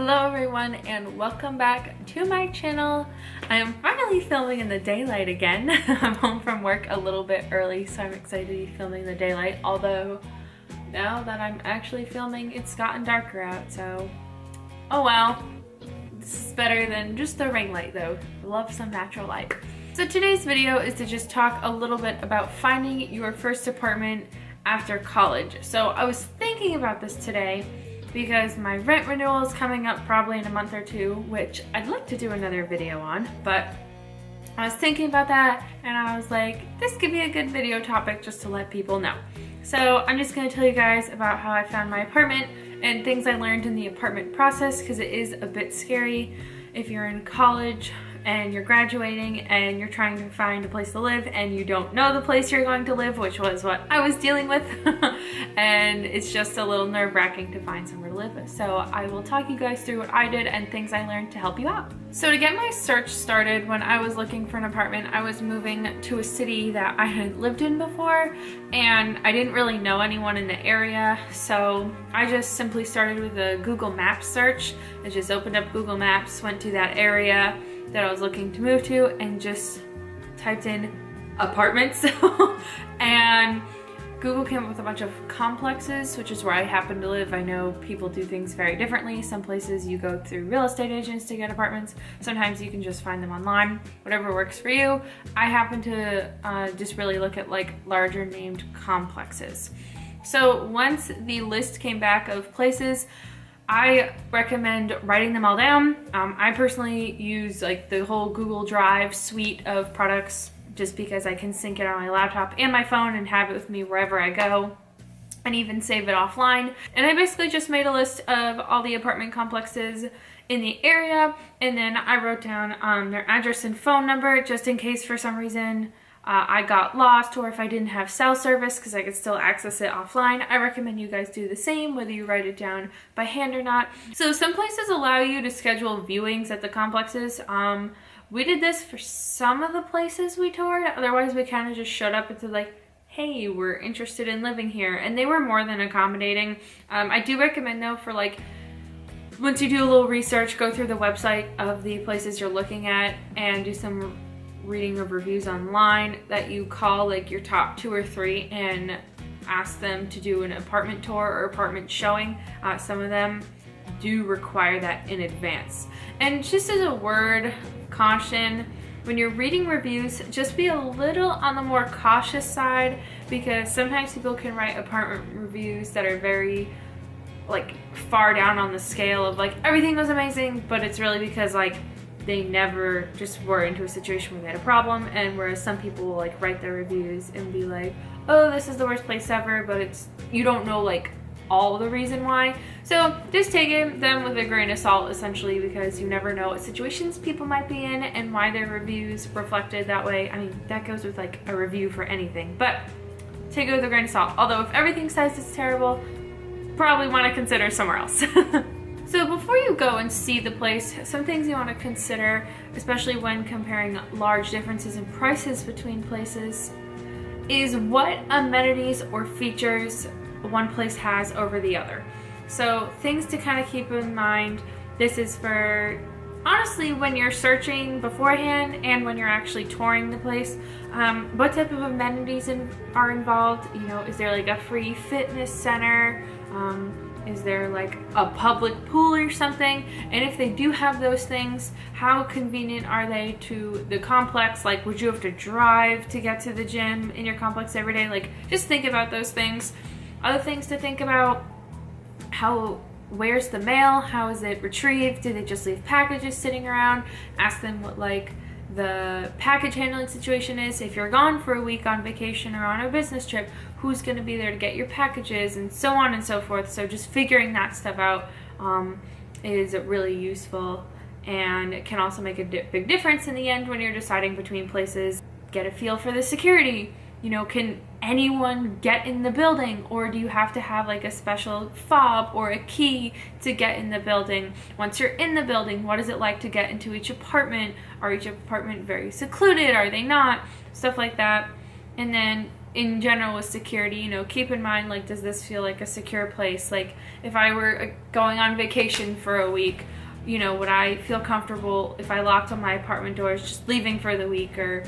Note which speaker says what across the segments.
Speaker 1: Hello everyone and welcome back to my channel. I am finally filming in the daylight again. I'm home from work a little bit early, so I'm excited to be filming the daylight, although now that I'm actually filming it's gotten darker out, so oh well. This is better than just the ring light though. I love some natural light. So today's video is to just talk a little bit about finding your first apartment after college. So I was thinking about this today because my rent renewal is coming up probably in a month or two, which I'd like to do another video on, but I was thinking about that and I was like, this could be a good video topic just to let people know. So I'm just going to tell you guys about how I found my apartment and things I learned in the apartment process, because it is a bit scary if you're in college and you're graduating and you're trying to find a place to live and you don't know the place you're going to live, which was what I was dealing with. And it's just a little nerve-wracking to find somewhere to live. So I will talk you guys through what I did and things I learned to help you out. So to get my search started, when I was looking for an apartment, I was moving to a city that I hadn't lived in before and I didn't really know anyone in the area. So I just simply started with a Google Maps search. I just opened up Google Maps, went to that area that I was looking to move to and just typed in apartments and Google came up with a bunch of complexes, which is where I happen to live. I know people do things very differently. Some places you go through real estate agents to get apartments. Sometimes you can just find them online, whatever works for you. I happen to just really look at like larger named complexes. So once the list came back of places, I recommend writing them all down. I personally use like the whole Google Drive suite of products just because I can sync it on my laptop and my phone and have it with me wherever I go and even save it offline. And I basically just made a list of all the apartment complexes in the area, and then I wrote down their address and phone number just in case for some reason I got lost or if I didn't have cell service, because I could still access it offline. I recommend you guys do the same, whether you write it down by hand or not. So some places allow you to schedule viewings at the complexes. We did this for some of the places we toured. Otherwise, we kind of just showed up and said like, hey, we're interested in living here. And they were more than accommodating. I do recommend though, for like, once you do a little research, go through the website of the places you're looking at and do some reading of reviews online, that you call like your top 2 or 3 and ask them to do an apartment tour or apartment showing. Some of them do require that in advance. And just as a word caution, when you're reading reviews, just be a little on the more cautious side, because sometimes people can write apartment reviews that are very like far down on the scale of like everything was amazing, but it's really because like they never just were into a situation where they had a problem. And whereas some people will like write their reviews and be like, oh, this is the worst place ever, but it's, you don't know like all the reason why. So just take them with a grain of salt, essentially, because you never know what situations people might be in and why their reviews reflected that way. I mean, that goes with like a review for anything, but take it with a grain of salt. Although if everything says it's terrible, probably want to consider somewhere else. So before you go and see the place, some things you want to consider, especially when comparing large differences in prices between places, is what amenities or features one place has over the other. So things to kind of keep in mind. This is for honestly when you're searching beforehand and when you're actually touring the place. What type of amenities are involved? You know, is there like a free fitness center? Is there like a public pool or something? And if they do have those things, how convenient are they to the complex? Like, would you have to drive to get to the gym in your complex every day? Like, just think about those things. Other things to think about: where's the mail? How is it retrieved? Do they just leave packages sitting around? Ask them what like the package handling situation is. If you're gone for a week on vacation or on a business trip, who's going to be there to get your packages, and so on and so forth. So just figuring that stuff out is really useful, and it can also make a big difference in the end when you're deciding between places. Get a feel for the security. You know, can anyone get in the building, or do you have to have like a special fob or a key to get in the building? Once you're in the building, what is it like to get into each apartment? Are each apartment very secluded? Are they not? Stuff like that. And then in general with security, you know, keep in mind, like, does this feel like a secure place? Like, if I were going on vacation for a week, you know, would I feel comfortable if I locked on my apartment doors just leaving for the week? Or,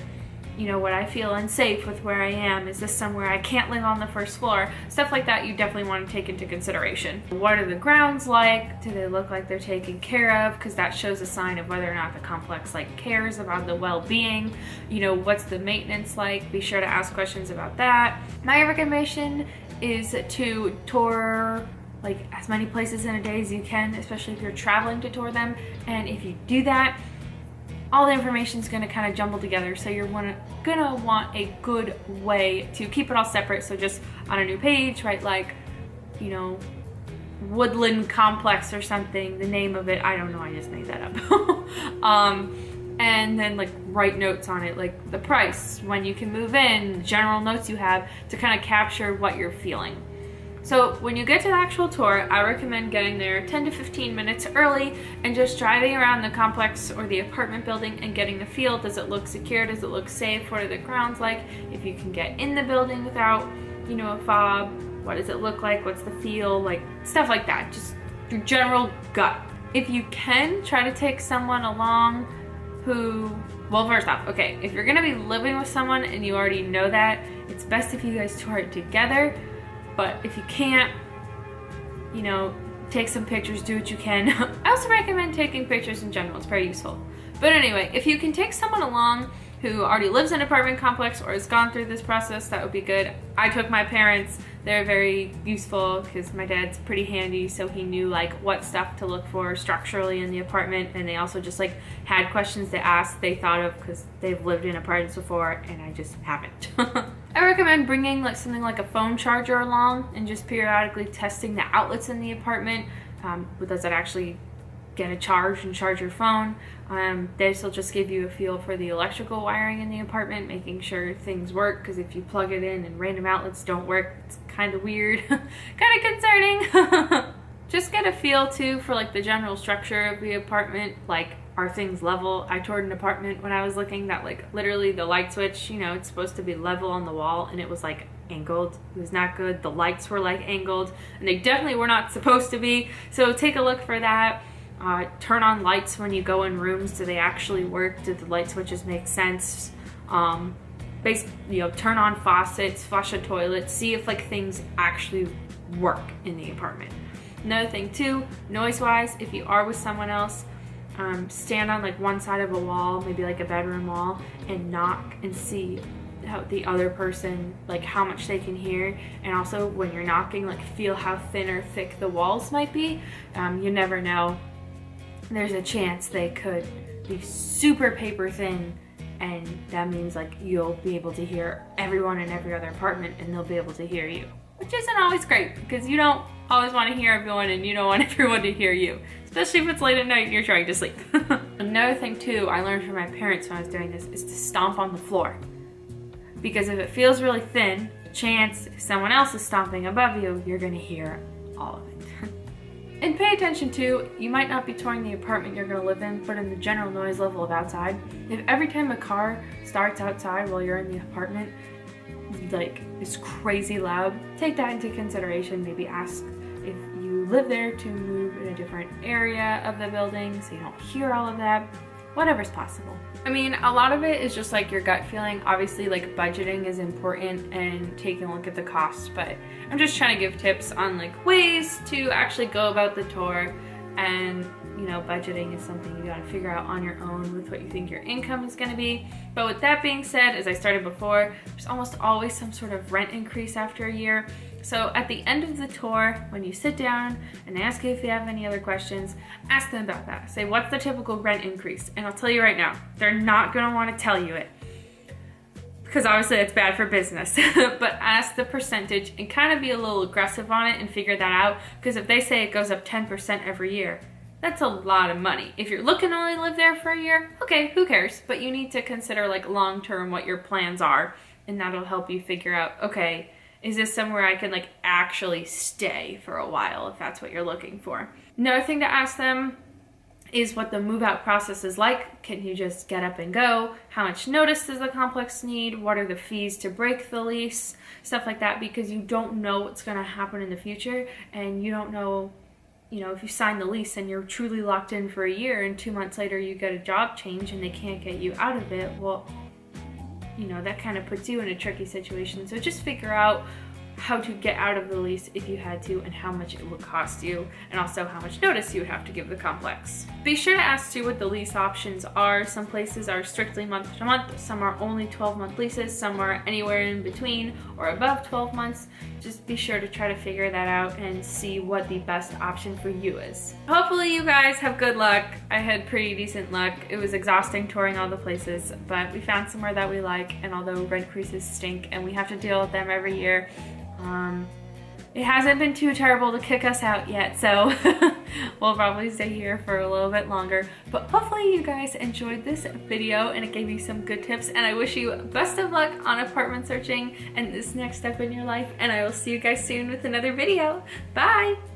Speaker 1: you know, would I feel unsafe with where I am? Is this somewhere I can't live on the first floor? Stuff like that you definitely want to take into consideration. What are the grounds like? Do they look like they're taken care of? Because that shows a sign of whether or not the complex like cares about the well-being. You know, what's the maintenance like? Be sure to ask questions about that. My recommendation is to tour like as many places in a day as you can, especially if you're traveling to tour them. And if you do that, all the information is going to kind of jumble together, so you're gonna want a good way to keep it all separate. So just on a new page, write like, you know, Woodland Complex or something, the name of it, I don't know, I just made that up. And then like write notes on it, like the price, when you can move in, general notes you have to kind of capture what you're feeling. So when you get to the actual tour, I recommend getting there 10 to 15 minutes early and just driving around the complex or the apartment building and getting a feel. Does it look secure? Does it look safe? What are the grounds like? If you can get in the building without, you know, a fob, what does it look like? What's the feel? Like stuff like that, just your general gut. If you can, try to take someone along who, well, first off, okay, if you're gonna be living with someone and you already know that, it's best if you guys tour it together. But if you can't, you know, take some pictures, do what you can. I also recommend taking pictures in general, it's very useful. But anyway, if you can take someone along who already lives in an apartment complex or has gone through this process, that would be good. I took my parents, they're very useful because my dad's pretty handy, so he knew like what stuff to look for structurally in the apartment, and they also just like had questions to ask they thought of because they've lived in apartments before and I just haven't. I recommend bringing like something like a phone charger along and just periodically testing the outlets in the apartment. Does it actually get a charge and charge your phone? This will just give you a feel for the electrical wiring in the apartment, making sure things work, because if you plug it in and random outlets don't work, it's kind of weird, kind of concerning. Just get a feel too for like the general structure of the apartment, like are things level? I toured an apartment when I was looking that like literally the light switch, you know, it's supposed to be level on the wall and it was like angled. It was not good. The lights were like angled and they definitely were not supposed to be. So take a look for that. Turn on lights when you go in rooms. Do they actually work? Do the light switches make sense? You know, turn on faucets, flush a toilet, see if like things actually work in the apartment. Another thing too, noise-wise, if you are with someone else, stand on like one side of a wall, maybe like a bedroom wall, and knock and see how the other person, like how much they can hear. And also when you're knocking, like feel how thin or thick the walls might be. You never know. There's a chance they could be super paper thin, and that means like you'll be able to hear everyone in every other apartment and they'll be able to hear you, which isn't always great because you don't always want to hear everyone and you don't want everyone to hear you, especially if it's late at night and you're trying to sleep. Another thing too I learned from my parents when I was doing this is to stomp on the floor, because if it feels really thin, chance if someone else is stomping above you, you're gonna hear all of it. And pay attention to, you might not be touring the apartment you're going to live in, but in the general noise level of outside. If every time a car starts outside while you're in the apartment, like, it's crazy loud, take that into consideration. Maybe ask if you live there to move in a different area of the building so you don't hear all of that. Whatever's possible. I mean, a lot of it is just like your gut feeling. Obviously, like budgeting is important and taking a look at the cost, but I'm just trying to give tips on like ways to actually go about the tour. And you know, budgeting is something you gotta figure out on your own with what you think your income is gonna be. But with that being said, as I started before, there's almost always some sort of rent increase after a year. So at the end of the tour, when you sit down and ask you if you have any other questions, ask them about that. Say, what's the typical rent increase? And I'll tell you right now, they're not gonna wanna tell you it, because obviously it's bad for business. But ask the percentage and kind of be a little aggressive on it and figure that out, because if they say it goes up 10% every year, that's a lot of money. If you're looking to only live there for a year, okay, who cares? But you need to consider like long-term what your plans are, and that'll help you figure out, okay, is this somewhere I can like actually stay for a while if that's what you're looking for? Another thing to ask them is what the move out process is like. Can you just get up and go? How much notice does the complex need? What are the fees to break the lease? Stuff like that, because you don't know what's going to happen in the future, and you don't know, you know, if you sign the lease and you're truly locked in for a year and 2 months later you get a job change and they can't get you out of it, well, you know, that kind of puts you in a tricky situation. So just figure out how to get out of the lease if you had to, and how much it would cost you, and also how much notice you would have to give the complex. Be sure to ask too what the lease options are. Some places are strictly month to month, some are only 12-month leases, some are anywhere in between or above 12 months. Just be sure to try to figure that out and see what the best option for you is. Hopefully you guys have good luck. I had pretty decent luck. It was exhausting touring all the places, but we found somewhere that we like, and although rent increases stink and we have to deal with them every year, it hasn't been too terrible to kick us out yet, so we'll probably stay here for a little bit longer. But hopefully you guys enjoyed this video and it gave you some good tips, and I wish you best of luck on apartment searching and this next step in your life, and I will see you guys soon with another video. Bye!